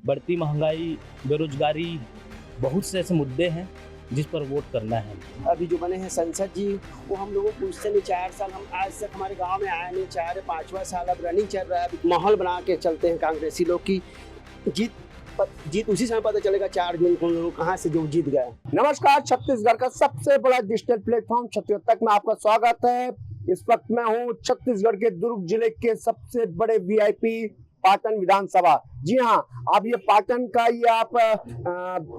बढ़ती महंगाई, बेरोजगारी, बहुत से ऐसे मुद्दे हैं जिस पर वोट करना है। अभी जो बने हैं संसद जी, वो हम लोगों को पूछते नहीं। 4 साल हम आज तक हमारे गांव में आए नहीं, 4-5वां साल अब रनिंग चल रहा है। अभी माहौल बना के चलते हैं कांग्रेसी लोग की जीत उसी समय पता चलेगा 4 जून को कहाँ से जो जीत गया। नमस्कार, छत्तीसगढ़ का सबसे बड़ा डिजिटल प्लेटफॉर्म छत्तीसगढ़ तक में आपका स्वागत है। इस वक्त मैं हूँ छत्तीसगढ़ के दुर्ग जिले के सबसे बड़े वीआईपी पाटन विधानसभा। जी हाँ, अब ये पाटन का ये आप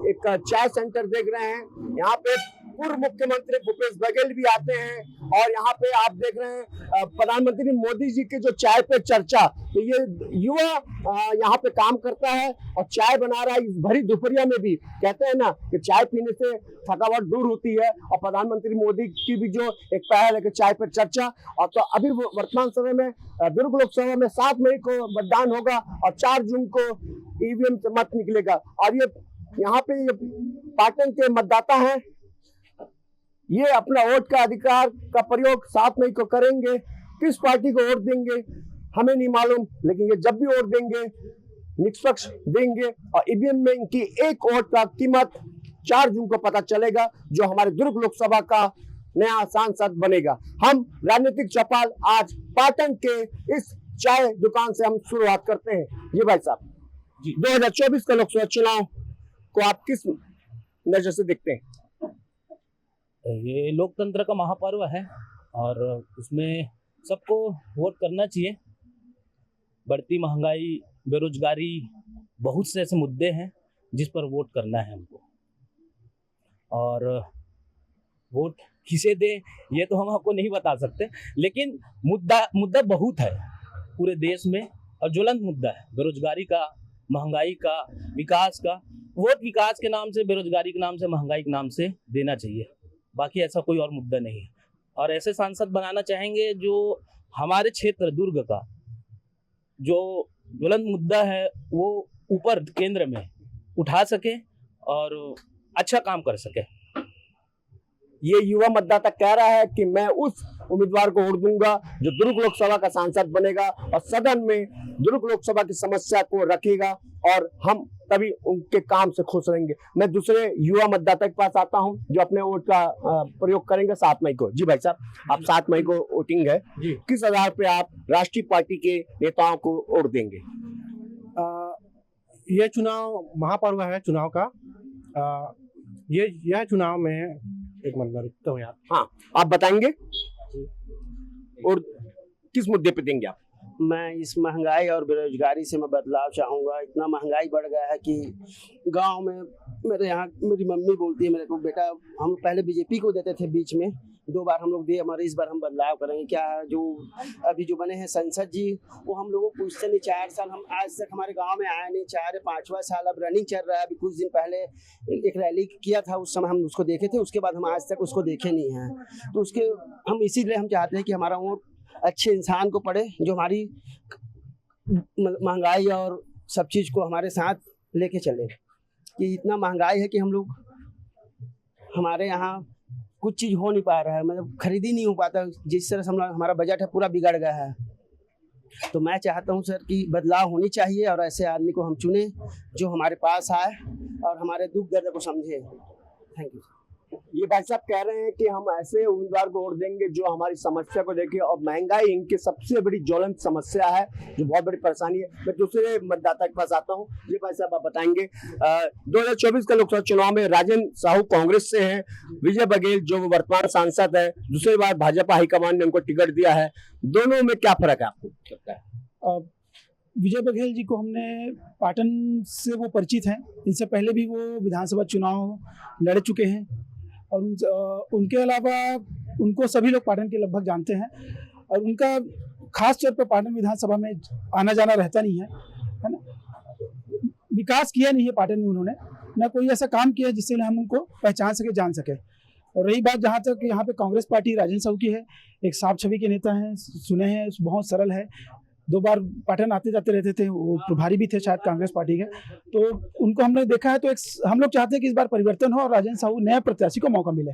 एक चाय सेंटर देख रहे हैं। यहाँ पे पूर्व मुख्यमंत्री भूपेश बघेल भी आते हैं और यहाँ पे आप देख रहे हैं प्रधानमंत्री मोदी जी के जो चाय पे चर्चा, तो ये युवा यहाँ पे काम करता है और चाय बना रहा है इस भरी दोपहरिया में भी। कहते हैं ना कि चाय पीने से थकावट दूर होती है और प्रधानमंत्री मोदी की भी जो एक पहल है कि चाय पे चर्चा। और तो अभी वर्तमान समय में दुर्ग लोकसभा में 7 मई को मतदान होगा और 4 जून को ईवीएम से मत निकलेगा। और ये यहाँ पे ये पाटन के मतदाता हैं, ये अपना वोट का अधिकार का प्रयोग 7 मई को करेंगे। किस पार्टी को वोट देंगे हमें नहीं मालूम, लेकिन ये जब भी वोट देंगे निष्पक्ष देंगे और ईवीएम में इनकी एक वोट का कीमत 4 जून को पता चलेगा, जो हमारे दुर्ग लोकसभा का नया सांसद बनेगा। हम राजनीतिक चौपाल आज पाटन के इस चाय दुकान से हम शुरुआत करते हैं। जी भाई साहब जी, 2024 का लोकसभा चुनाव को आप किस नजर से देखते हैं? ये लोकतंत्र का महापर्व है और उसमें सबको वोट करना चाहिए। बढ़ती महंगाई, बेरोजगारी, बहुत से ऐसे मुद्दे हैं जिस पर वोट करना है हमको। और वोट किसे दें ये तो हम आपको नहीं बता सकते, लेकिन मुद्दा बहुत है पूरे देश में और ज्वलंत मुद्दा है बेरोजगारी का, महंगाई का, विकास का। वोट विकास के नाम से, बेरोजगारी के नाम से, महंगाई के नाम से देना चाहिए, बाकी ऐसा कोई और मुद्दा नहीं है। और ऐसे सांसद बनाना चाहेंगे जो हमारे क्षेत्र दुर्ग का जो ज्वलंत मुद्दा है वो ऊपर केंद्र में उठा सके और अच्छा काम कर सके। ये युवा मतदाता कह रहा है कि मैं उस उम्मीदवार को वोट दूंगा जो दुर्ग लोकसभा का सांसद बनेगा और सदन में दुर्ग लोकसभा की समस्या को रखेगा और हम तभी उनके काम से खुश रहेंगे। मैं दूसरे युवा मतदाता के पास आता हूं जो अपने वोट का प्रयोग करेंगे 7 मई को। जी भाई साहब, आप 7 मई को वोटिंग है, किस आधार पे आप राष्ट्रीय पार्टी के नेताओं को वोट देंगे? यह चुनाव महापर्व है चुनाव का। यह चुनाव में एक मिनट में रुकता हूँ यार। हाँ, आप बताएंगे और किस मुद्दे पे देंगे आप? मैं इस महंगाई और बेरोजगारी से मैं बदलाव चाहूँगा। इतना महंगाई बढ़ गया है कि गांव में मेरे यहाँ मेरी मम्मी बोलती है मेरे को, बेटा हम पहले बीजेपी को देते थे, बीच में 2 बार हम लोग दिए, हमारे इस बार हम बदलाव करेंगे। क्या जो अभी जो बने हैं संसद जी, वो हम लोगों को पूछते नहीं। 4 साल हम आज तक हमारे गांव में आए नहीं, 4-5वां साल अब रनिंग चल रहा है। अभी कुछ दिन पहले एक रैली किया था, उस समय हम उसको देखे थे, उसके बाद हम आज तक उसको देखे नहीं हैं। तो उसके हम इसीलिए हम चाहते हैं कि हमारा वोट अच्छे इंसान को पड़े जो हमारी महंगाई और सब चीज़ को हमारे साथ लेके चले। कि इतना महंगाई है कि हम लोग, हमारे यहाँ कुछ चीज़ हो नहीं पा रहा है, मतलब खरीदी नहीं हो पाता। जिस तरह से हमारा बजट है पूरा बिगड़ गया है। तो मैं चाहता हूँ सर कि बदलाव होनी चाहिए और ऐसे आदमी को हम चुने जो हमारे पास आए और हमारे दुख दर्द को समझे। Thank you. ये भाई साहब कह रहे हैं कि हम ऐसे उम्मीदवार को वोट देंगे जो हमारी समस्या को देखे, और महंगाई इनकी सबसे बड़ी ज्वलंत समस्या है, जो बहुत बड़ी परेशानी है। मैं दूसरे मतदाता के पास आता हूँ। ये भाई साहब आप बताएंगे 2024 का लोकसभा चुनाव में राजेंद्र साहू कांग्रेस से हैं, विजय बघेल जो वर्तमान सांसद है, दूसरी बार भाजपा हाईकमान ने उनको टिकट दिया है, दोनों में क्या फर्क है आपको लगता है? विजय बघेल जी को हमने पाटन से वो परिचित हैं, इनसे पहले भी वो विधानसभा चुनाव लड़ चुके हैं और उनके अलावा उनको सभी लोग पाटन के लगभग जानते हैं और उनका खास तौर पर पाटन विधानसभा में आना जाना रहता नहीं है ना। विकास किया नहीं है पाटन में उन्होंने, ना कोई ऐसा काम किया जिससे हम उनको पहचान सके, जान सके। और रही बात जहाँ तक यहाँ पे कांग्रेस पार्टी राजेंद्र साहू की है, एक साफ छवि के नेता हैं, सुने हैं, बहुत सरल है, 2 बार पाटन आते जाते रहते थे, वो प्रभारी भी थे शायद कांग्रेस पार्टी के। तो उनको हमने देखा है, तो हम लोग चाहते हैं कि इस बार परिवर्तन हो और राजेंद्र साहू नए प्रत्याशी को मौका मिले।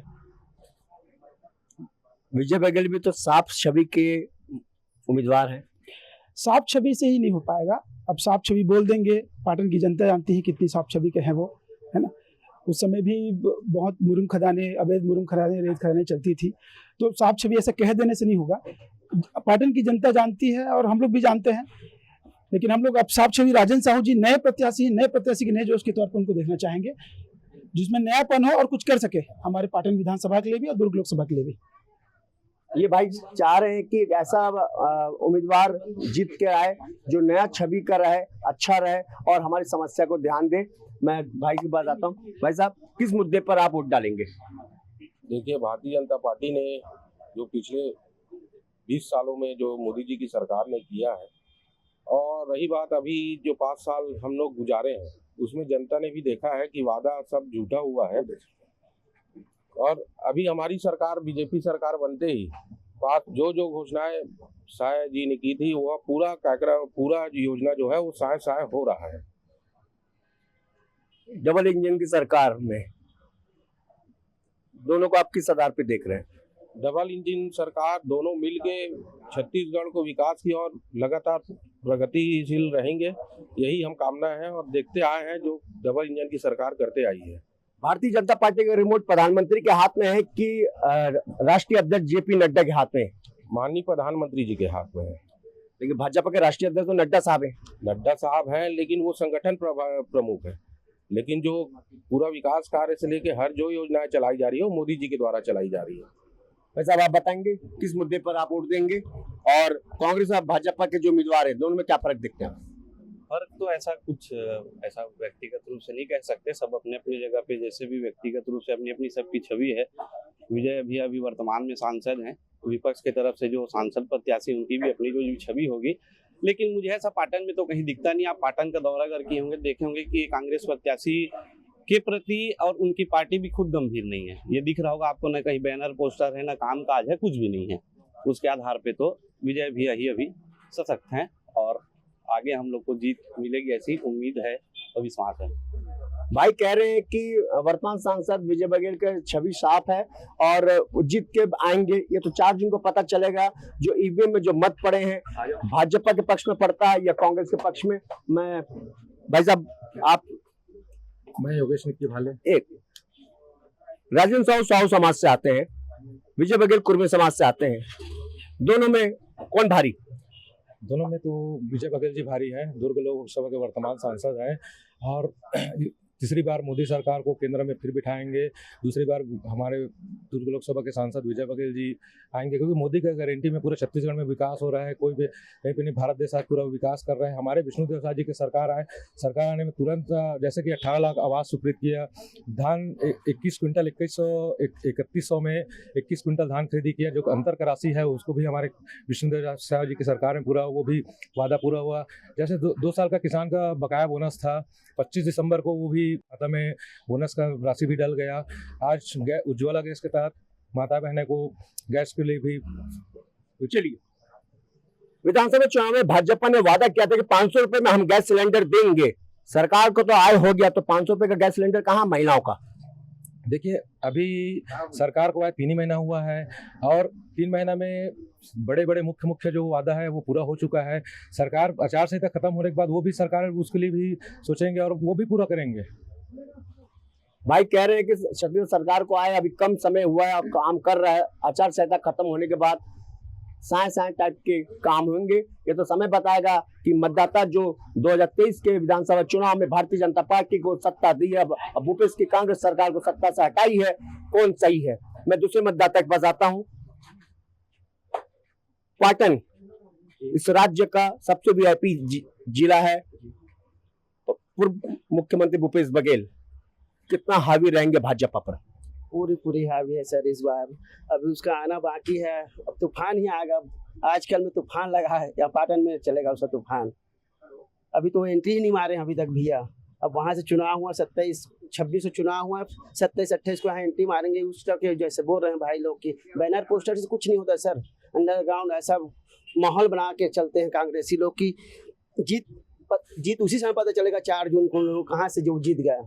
विजय बघेल भी तो साफ छवि के उम्मीदवार हैं। साफ छवि से ही नहीं हो पाएगा। अब साफ छवि बोल देंगे, पाटन की जनता जानती है कितनी साफ छवि के हैं वो, है ना। उस समय भी बहुत मुरुम खदानें, अवैध मुरुम खदानें, रेत खदानें चलती थी, तो साफ छवि ऐसा कह देने से नहीं होगा। पाटन की जनता जानती है और हम लोग भी जानते हैं, लेकिन हम लोग अब साफ छवि राजन साहू जी नए प्रत्याशी के नए जोश के तौर पर उनको देखना चाहेंगे, जिसमें नयापन हो और कुछ कर सके हमारे पाटन विधानसभा के लिए भी और दुर्ग लोकसभा के लिए भी। ये भाई चाह रहे हैं कि एक ऐसा उम्मीदवार जीत के आए जो नया छवि का रहे, अच्छा रहे और हमारी समस्या को ध्यान दे। मैं भाई के पास आता हूँ। भाई साहब, किस मुद्दे पर आप वोट डालेंगे? देखिए, भारतीय जनता पार्टी ने जो पिछले 20 सालों में जो मोदी जी की सरकार ने किया है, और रही बात अभी जो 5 साल हम लोग गुजारे हैं, उसमें जनता ने भी देखा है कि वादा सब झूठा हुआ है। और अभी हमारी सरकार, बीजेपी सरकार बनते ही जो घोषणाएं शाह जी ने की थी, वह पूरा योजना जो है वो शाह हो रहा है। डबल इंजन की सरकार में दोनों को आप किस आधार पे देख रहे हैं? डबल इंजन सरकार दोनों मिलके छत्तीसगढ़ को विकास की और लगातार प्रगतिशील रहेंगे, यही हम कामना है और देखते आए हैं जो डबल इंजन की सरकार करते आई है। भारतीय जनता पार्टी का रिमोट प्रधानमंत्री के हाथ में है कि राष्ट्रीय अध्यक्ष जेपी नड्डा के हाथ में है? माननीय प्रधानमंत्री जी के हाथ में है। लेकिन भाजपा के राष्ट्रीय अध्यक्ष तो नड्डा साहब हैं। नड्डा साहब हैं, लेकिन वो संगठन प्रमुख है। लेकिन जो पूरा विकास कार्य से लेके हर जो योजनाएं चलाई जा रही है वो मोदी जी के द्वारा चलाई जा रही है। वैसे अब आप बताएंगे किस मुद्दे पर आप वोट देंगे, और कांग्रेस और भाजपा के जो उम्मीदवार हैं दोनों में क्या फर्क दिखते हैं? फर्क तो ऐसा व्यक्तिगत रूप से नहीं कह सकते। सब अपने अपनी जगह पे, जैसे भी व्यक्तिगत रूप से अपनी अपनी सबकी छवि है। विजय अभी वर्तमान में सांसद हैं, विपक्ष की तरफ से जो सांसद प्रत्याशी उनकी भी अपनी जो छवि होगी। लेकिन मुझे ऐसा पाटन में तो कहीं दिखता नहीं। आप पाटन का दौरा करके होंगे, देखे होंगे कि कांग्रेस प्रत्याशी के प्रति और उनकी पार्टी भी खुद गंभीर नहीं है। ये दिख रहा होगा आपको, ना कहीं बैनर पोस्टर है, ना काम काज है, कुछ भी नहीं है। उसके आधार पे तो विजय भी अभी सशक्त हैं और आगे हम लोग को जीत मिलेगी ऐसी उम्मीद है और विश्वास है। भाई कह रहे हैं कि वर्तमान सांसद विजय बघेल का छवि साफ है और जीत के आएंगे। ये तो 4 जून को पता चलेगा जो ईवीएम में जो मत पड़े हैं भाजपा के पक्ष में पड़ता है या कांग्रेस के पक्ष में। मैं भाई साहब, आप? मैं योगेश निक्की भाले। एक राजन साहू समाज से आते हैं, विजय बघेल कुर्मी समाज से आते हैं, दोनों में कौन भारी? दोनों में तो विजय बघेल जी भारी हैं, दुर्ग लोकसभा के वर्तमान सांसद हैं और तीसरी बार मोदी सरकार को केंद्र में फिर बिठाएंगे। दूसरी बार हमारे दुर्ग लोकसभा के सांसद विजय बघेल जी आएंगे, क्योंकि मोदी का गारंटी में पूरे छत्तीसगढ़ में विकास हो रहा है। कोई भी कहीं पे नहीं, भारत देश आज पूरा विकास कर रहे हैं। हमारे विष्णुदेव साय जी की सरकार आने में तुरंत जैसे कि 18 लाख आवास स्वीकृत किया, धान 21 क्विंटल 3100 में 21 क्विंटल धान खरीदी किया, जो अंतर का राशि है उसको भी हमारे विष्णुदेव साय जी की सरकार में पूरा, वो भी वादा पूरा हुआ। जैसे 2 साल का किसान का बकाया बोनस था, 25 दिसंबर को वो भी खाता में बोनस का राशि भी डल गया। आज उज्ज्वला गैस के तहत माता बहने को गैस के लिए भी। चलिए, विधानसभा चुनाव में भाजपा ने वादा किया था कि 500 रुपए में हम गैस सिलेंडर देंगे। सरकार को तो आय हो गया, तो 500 रुपए का गैस सिलेंडर कहाँ महिलाओं का? देखिए, अभी सरकार को आए 3 ही महीना हुआ है और 3 महीना में बड़े मुख्य जो वादा है वो पूरा हो चुका है। सरकार आचार संहिता खत्म होने के बाद वो भी सरकार उसके लिए भी सोचेंगे और वो भी पूरा करेंगे। भाई कह रहे हैं कि छत्तीसगढ़ सरकार को आए अभी कम समय हुआ है और काम कर रहा है, आचार संहिता खत्म होने के बाद साए टाइप के काम होंगे। ये तो समय बताएगा कि मतदाता जो 2023 के विधानसभा चुनाव में भारतीय जनता पार्टी को सत्ता दी है, अब भूपेश की कांग्रेस सरकार को सत्ता से हटाई है, कौन सही है। मैं दूसरे मतदाता के पास आता हूँ। पाटन इस राज्य का सबसे वीआईपी जिला है। पूर्व मुख्यमंत्री भूपेश बघेल कितना हावी रहेंगे भाजपा पर? पूरी हावी है सर इस बार। अभी उसका आना बाकी है, अब तूफान ही आएगा। आजकल में तूफान लगा है, या पाटन में चलेगा उसका तूफान। अभी तो एंट्री ही नहीं मारे अभी तक भैया। अब वहाँ से चुनाव हुआ 27-26 चुनाव हुआ, 27-28 को यहाँ एंट्री मारेंगे। उस तरह के जैसे बोल रहे हैं भाई लोग की बैनर पोस्टर से कुछ नहीं होता सर। अंडरग्राउंड ऐसा माहौल बना के चलते हैं कांग्रेसी लोग की जीत उसी समय पता चलेगा 4 जून को कहाँ से जो जीत गया।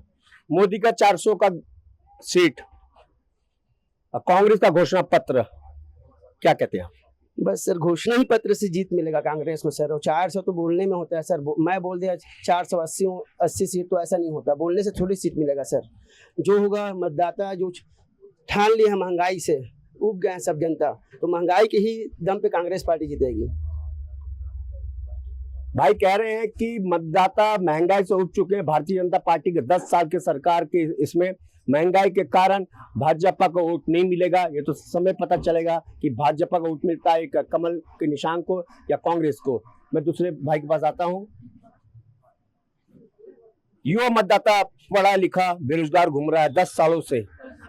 मोदी का 400 का सीट, कांग्रेस का घोषणा पत्र, क्या कहते हैं? बस सर घोषणा ही पत्र से जीत मिलेगा कांग्रेस को सर, और 400 तो बोलने में होता है सर। मैं बोल दिया 480 सीट, तो ऐसा नहीं होता, बोलने से थोड़ी सीट मिलेगा सर। जो होगा मतदाता जो ठान लिए हैं महंगाई से, उब गए हैं सब जनता, तो महंगाई के ही दम पे कांग्रेस पार्टी जीतेगी। भाई कह रहे हैं कि मतदाता महंगाई से उब चुके हैं। भारतीय जनता पार्टी के 10 साल के सरकार के इसमें महंगाई के कारण भाजपा को वोट नहीं मिलेगा। ये तो समय पता चलेगा कि भाजपा को वोट मिलता है कमल के निशान को या कांग्रेस को। मैं दूसरे भाई के पास आता हूं। युवा मतदाता पढ़ा लिखा बेरोजगार घूम रहा है 10 सालों से।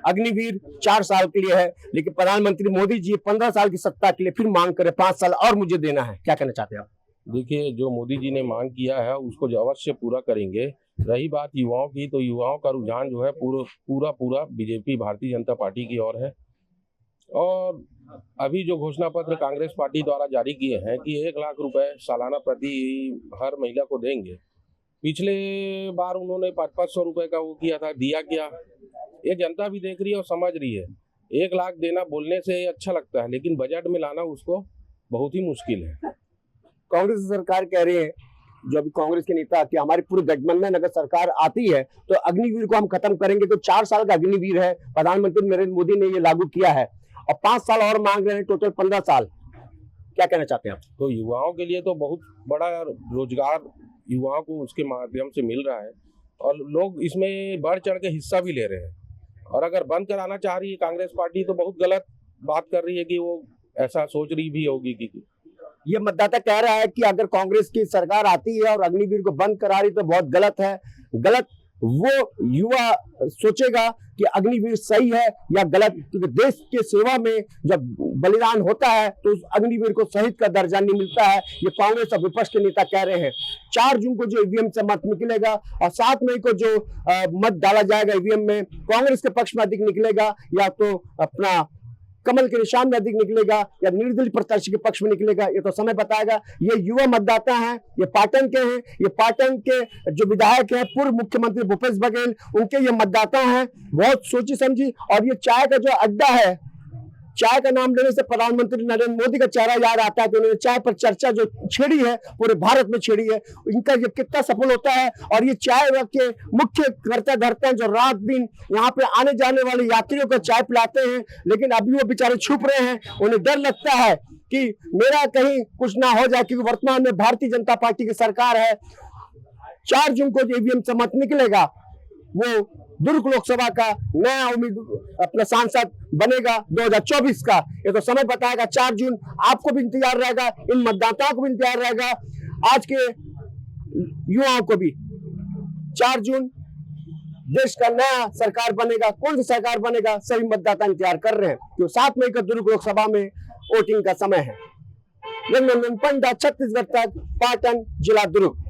अग्निवीर 4 साल के लिए है, लेकिन प्रधानमंत्री मोदी जी 15 साल की सत्ता के लिए फिर मांग करे 5 साल और मुझे देना है। क्या कहना चाहते हैं आप? देखिए, जो मोदी जी ने मांग किया है उसको जो अवश्य पूरा करेंगे। रही बात युवाओं की, तो युवाओं का रुझान जो है पूरा बीजेपी भारतीय जनता पार्टी की ओर है। और अभी जो घोषणा पत्र कांग्रेस पार्टी द्वारा जारी किए हैं कि 1 लाख रुपए सालाना प्रति हर महिला को देंगे। पिछले बार उन्होंने 500 रुपए का वो किया था, दिया क्या? ये जनता भी देख रही है और समझ रही है। 1 लाख देना बोलने से अच्छा लगता है, लेकिन बजट में लाना उसको बहुत ही मुश्किल है। कांग्रेस सरकार कह रही है, जो अभी कांग्रेस के नेता, कि हमारी पूरी गठबंधन अगर सरकार आती है तो अग्निवीर को हम खत्म करेंगे। तो 4 साल का अग्निवीर है, प्रधानमंत्री नरेंद्र मोदी ने ये लागू किया है और 5 साल और मांग रहे हैं, टोटल 15 साल। क्या कहना चाहते हैं आप? तो युवाओं के लिए तो बहुत बड़ा रोजगार युवाओं को उसके माध्यम से मिल रहा है और लोग इसमें बढ़ चढ़ के हिस्सा भी ले रहे हैं। और अगर बंद कराना चाह रही है कांग्रेस पार्टी तो बहुत गलत बात कर रही है कि वो ऐसा सोच रही भी होगी कि ये मतदाता कह रहा है कि अगर कांग्रेस की सरकार आती है और अग्निवीर को बंद करा रही तो बहुत गलत है। गलत वो युवा सोचेगा कि अग्निवीर सही है या गलत, क्योंकि देश के सेवा में जब बलिदान होता है तो उस अग्निवीर को शहीद का दर्जा नहीं मिलता है। ये कांग्रेस और विपक्ष के नेता कह रहे हैं। 4 जून को जो ईवीएम से मत निकलेगा और 7 मई को जो मत डाला जाएगा ईवीएम में, कांग्रेस के पक्ष में अधिक निकलेगा या तो अपना कमल के निशान में अधिक निकलेगा या निर्दलीय प्रत्याशी के पक्ष में निकलेगा, ये तो समय बताएगा। ये युवा मतदाता हैं, ये पाटन के हैं, ये पाटन के जो विधायक हैं, पूर्व मुख्यमंत्री भूपेश बघेल, उनके ये मतदाता हैं। बहुत सोची समझी। और ये चाय का जो अड्डा है, चाय का नाम लेने से प्रधानमंत्री नरेंद्र मोदी का चेहरा याद आता है कि उन्होंने चाय पर चर्चा जो छेड़ी है पूरे भारत में छेड़ी है। इनका ये कितना सफल होता है। और ये चाय के मुख्य कर्ता धरते हैं जो रात दिन यहाँ पे आने जाने वाले यात्रियों को चाय पिलाते हैं, लेकिन अभी वो बेचारे छुप रहे हैं। उन्हें डर लगता है कि मेरा कहीं कुछ ना हो जाए, क्योंकि वर्तमान में भारतीय जनता पार्टी की सरकार है। 4 जून को ईवीएम से मत निकलेगा, वो दुर्ग लोकसभा का नया अपना सांसद बनेगा 2024 का। ये तो समय बताएगा। 4 जून आपको भी इंतजार रहेगा, इन मतदाताओं को भी इंतजार रहेगा, आज के युवाओं को भी। 4 जून देश का नया सरकार बनेगा। कौन सी सरकार बनेगा, सभी मतदाता इंतजार कर रहे हैं। तो 7 मई को दुर्ग लोकसभा में वोटिंग का समय है। रघुनंदन पंडा, छत्तीसगढ़ तक, पाटन, जिला दुर्ग।